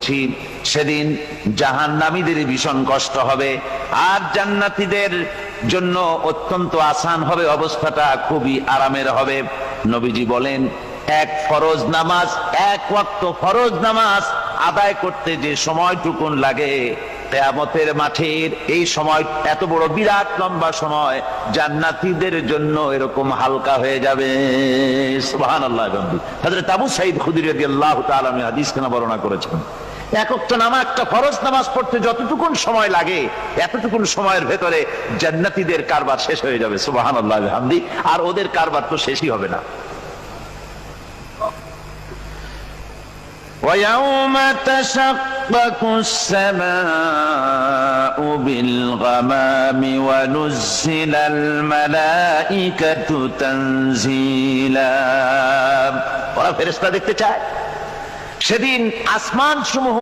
করছি, সেদিন জাহান্নামীদের ভীষণ কষ্ট হবে, আর জান্নাতীদের জন্য অত্যন্ত আসান হবে, অবস্থাটা খুবই আরামের হবে। নবীজি বলেন, এক ফরজ নামাজ, এক ওয়াক্ত ফরজ নামাজ আদায় করতে যে সময়টুকুন লাগে, কিয়ামতের মাঠের এই সময়, এত বড় বিরাট লম্বা সময়, জান্নাতীদের জন্য এরকম হালকা হয়ে যাবে। সুবহানাল্লাহ। হযরত আবু সাঈদ খুদরী রাদিয়াল্লাহু তাআলা আনহু হাদিস কেন বর্ণনা করেছেন, এক ওয়াক্ত নামাজ, একটা ফরজ নামাজ পড়তে যতটুকুন সময় লাগে, এতটুকুন সময়ের ভেতরে জান্নাতীদের কারবার শেষ হয়ে যাবে। সুবহানাল্লাহ বিহামদি। আর ওদের কারবার তো শেষই হবে না। وَيَوْمَ تَشَقَّقُ السَّمَاءُ بِالْغَمَامِ وَنُزِّلَ الْمَلَائِكَةُ تَنزِيلًا। ওরা ফেরেশতা দেখতে চায়। সেদিন আসমান সমূহ